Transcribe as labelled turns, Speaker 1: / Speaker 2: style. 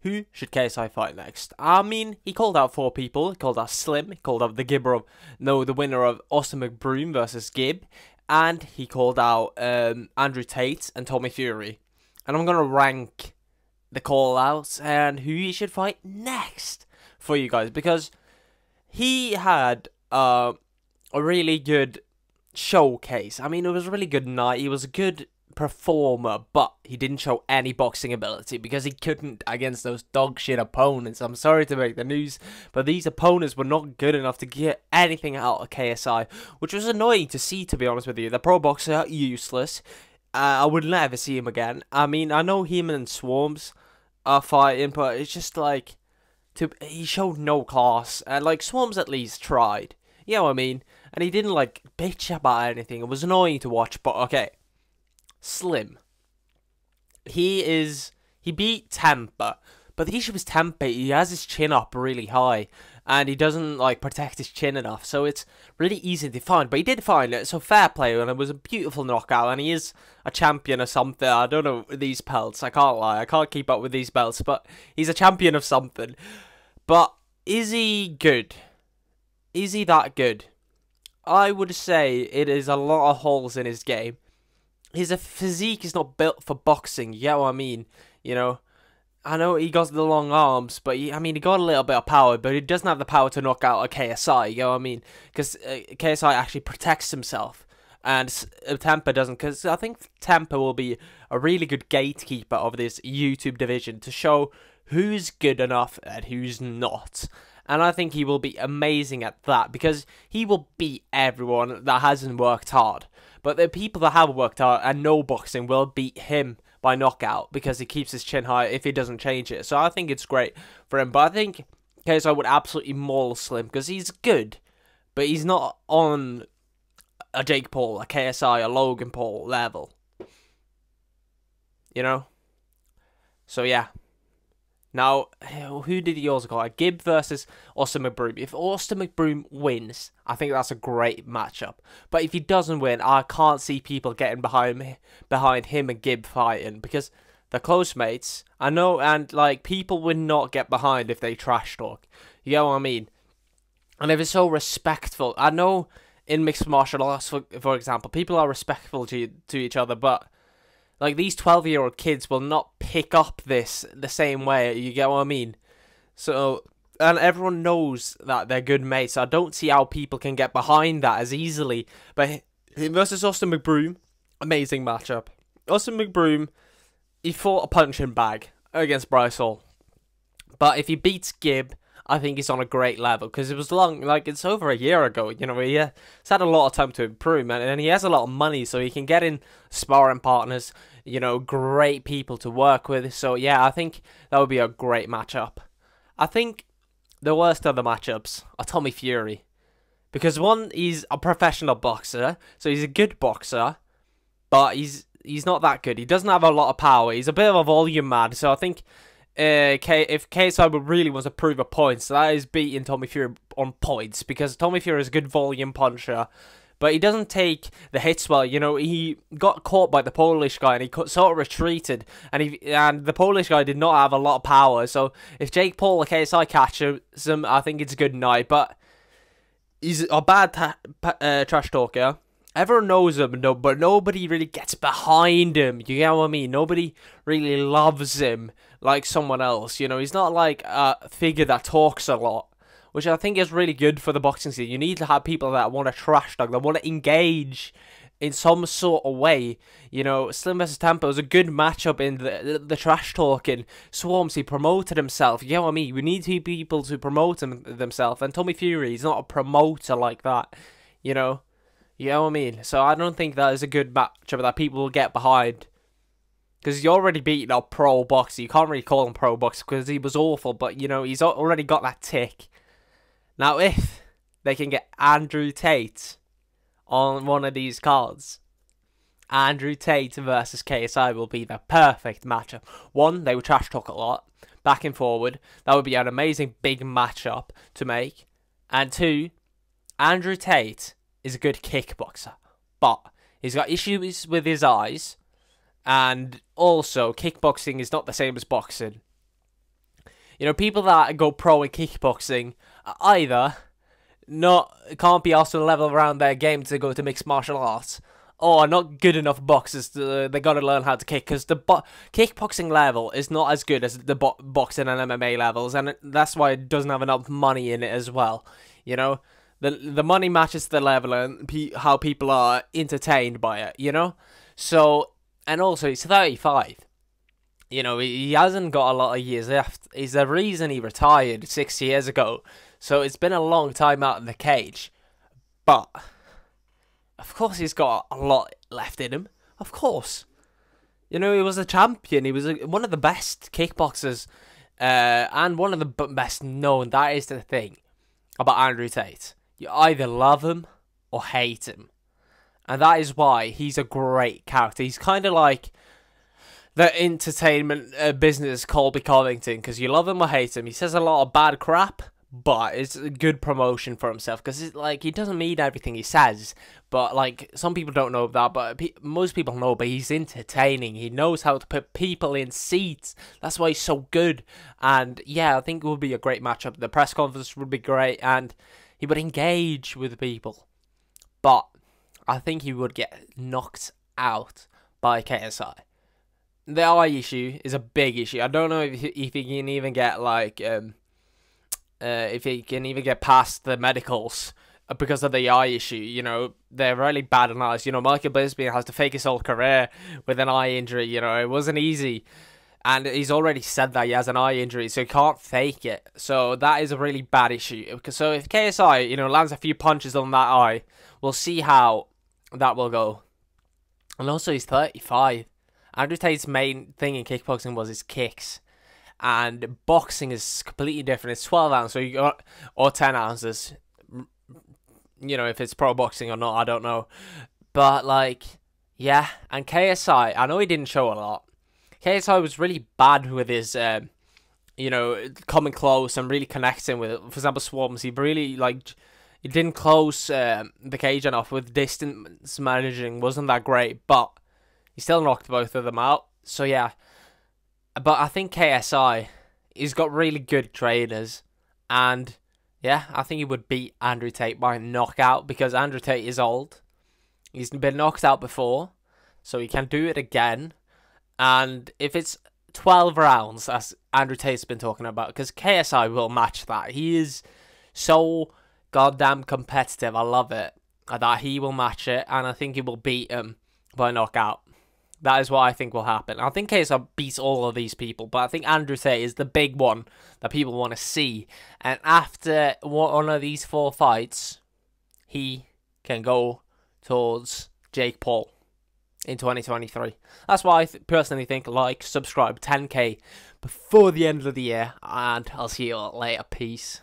Speaker 1: who should KSI fight next? I mean, he called out 4 people. He called out Slim. He called out the winner of Austin McBroom versus Gib. And he called out Andrew Tate and Tommy Fury. And I'm going to rank the call-outs and who he should fight next for you guys. Because he had a really good showcase. I mean, it was a really good night. He was a good performer, but he didn't show any boxing ability because he couldn't against those dog shit opponents. I'm sorry to make the news, but these opponents were not good enough to get anything out of KSI, which was annoying to see, to be honest with you. The pro boxer, useless. I would never see him again. I mean, I know him and Swarms are fighting, but it's just like, he showed no class. And like, Swarms at least tried. You know what I mean? And he didn't like bitch about anything. It was annoying to watch, but okay. Slim. He beat Tampa, but the issue with Tampa, he has his chin up really high, and he doesn't like protect his chin enough, so it's really easy to find, but he did find it, so fair play, and it was a beautiful knockout, and he is a champion or something. I don't know these belts, I can't lie, I can't keep up with these belts, but he's a champion of something. But is he good? Is he that good? I would say it is a lot of holes in his game. His physique is not built for boxing, you get what I mean? You know, I know he got the long arms, but he got a little bit of power, but he doesn't have the power to knock out a KSI, you get what I mean? Because KSI actually protects himself, and Tampa doesn't, because I think Tampa will be a really good gatekeeper of this YouTube division to show who's good enough and who's not. And I think he will be amazing at that, because he will beat everyone that hasn't worked hard. But the people that have worked hard and know boxing will beat him by knockout, because he keeps his chin high if he doesn't change it. So I think it's great for him. But I think KSI would absolutely maul Slim, because he's good, but he's not on a Jake Paul, a KSI, a Logan Paul level. You know? So yeah. Now, who did he also call? Gib versus Austin McBroom. If Austin McBroom wins, I think that's a great matchup. But if he doesn't win, I can't see people getting behind him and Gib fighting, because they're close mates. I know, and like, people would not get behind if they trash talk. You know what I mean? And if it's so respectful, I know in mixed martial arts, for example, people are respectful to each other, but like, these 12-year-old kids will not pick up this the same way, you get what I mean? So, and everyone knows that they're good mates, so I don't see how people can get behind that as easily. But him versus Austin McBroom, amazing matchup. Austin McBroom, he fought a punching bag against Bryce Hall. But if he beats Gib, I think he's on a great level, because it was long, like, it's over a year ago, you know, he's had a lot of time to improve, and he has a lot of money, so he can get in sparring partners, you know, great people to work with. So yeah, I think that would be a great matchup. I think the worst of the matchups are Tommy Fury, because one, he's a professional boxer, so he's a good boxer, but he's not that good. He doesn't have a lot of power. He's a bit of a volume man, so I think if KSI would really want to prove a point, so that is beating Tommy Fury on points, because Tommy Fury is a good volume puncher, but he doesn't take the hits well. You know, he got caught by the Polish guy, and he sort of retreated, and the Polish guy did not have a lot of power. So if Jake Paul or KSI catches him, I think it's a good night. But he's a bad trash talker. Everyone knows him, but nobody really gets behind him. You get what I mean? Nobody really loves him like someone else. You know, he's not like a figure that talks a lot, which I think is really good for the boxing scene. You need to have people that want to trash talk, that want to engage in some sort of way. You know, Slim vs Tampa was a good matchup in the trash talking. Swarms, he promoted himself. You know what I mean? We need people to promote themselves, and Tommy Fury, he's not a promoter like that. You know? You know what I mean? So I don't think that is a good matchup that people will get behind. Because he's already beaten a pro boxer. You can't really call him pro boxer because he was awful. But, you know, he's already got that tick. Now, if they can get Andrew Tate on one of these cards, Andrew Tate versus KSI will be the perfect matchup. One, they would trash talk a lot, back and forward. That would be an amazing big matchup to make. And two, Andrew Tate is a good kickboxer, but he's got issues with his eyes, and also kickboxing is not the same as boxing. You know, people that go pro in kickboxing are either can't be asked to level around their game to go to mixed martial arts, or not good enough boxers. They got to learn how to kick, because the kickboxing level is not as good as the boxing and MMA levels, and that's why it doesn't have enough money in it as well. You know, the money matches the level and how people are entertained by it. You know, so, and also he's 35. You know, he hasn't got a lot of years left. It's the reason he retired 6 years ago. So it's been a long time out of the cage. But, of course he's got a lot left in him. Of course. You know, he was a champion. He was one of the best kickboxers. And one of the best known. That is the thing about Andrew Tate. You either love him or hate him. And that is why he's a great character. He's kind of like the entertainment business Colby Covington, because you love him or hate him. He says a lot of bad crap, but it's a good promotion for himself, because like, he doesn't mean everything he says, but like, some people don't know that, but most people know. But he's entertaining. He knows how to put people in seats. That's why he's so good. And yeah, I think it would be a great matchup. The press conference would be great, and he would engage with people. But I think he would get knocked out by KSI. The eye issue is a big issue. I don't know if he can even get like if he can even get past the medicals because of the eye issue. You know, they're really bad on eyes. You know, Michael Bisping has to fake his whole career with an eye injury. You know, it wasn't easy, and he's already said that he has an eye injury, so he can't fake it. So that is a really bad issue. So if KSI, you know, lands a few punches on that eye, we'll see how that will go. And also, he's 35. Andrew Tate's main thing in kickboxing was his kicks, and boxing is completely different. It's 12 ounces, so you got, or 10 ounces. You know, if it's pro boxing or not, I don't know. But like, yeah. And KSI, I know he didn't show a lot. KSI was really bad with his, you know, coming close and really connecting with it. For example, Swarms, he really like, he didn't close the cage enough with distance managing. Wasn't that great, but he still knocked both of them out. So yeah. But I think KSI, he's got really good trainers. And yeah, I think he would beat Andrew Tate by knockout, because Andrew Tate is old. He's been knocked out before, so he can do it again. And if it's 12 rounds, as Andrew Tate's been talking about, because KSI will match that. He is so goddamn competitive. I love it. That he will match it, and I think he will beat him by knockout. That is what I think will happen. I think KSI beats all of these people, but I think Andrew Tate is the big one that people want to see. And after one of these 4 fights, he can go towards Jake Paul in 2023. That's why I personally think. Like, subscribe, 10k before the end of the year, and I'll see you all later. Peace.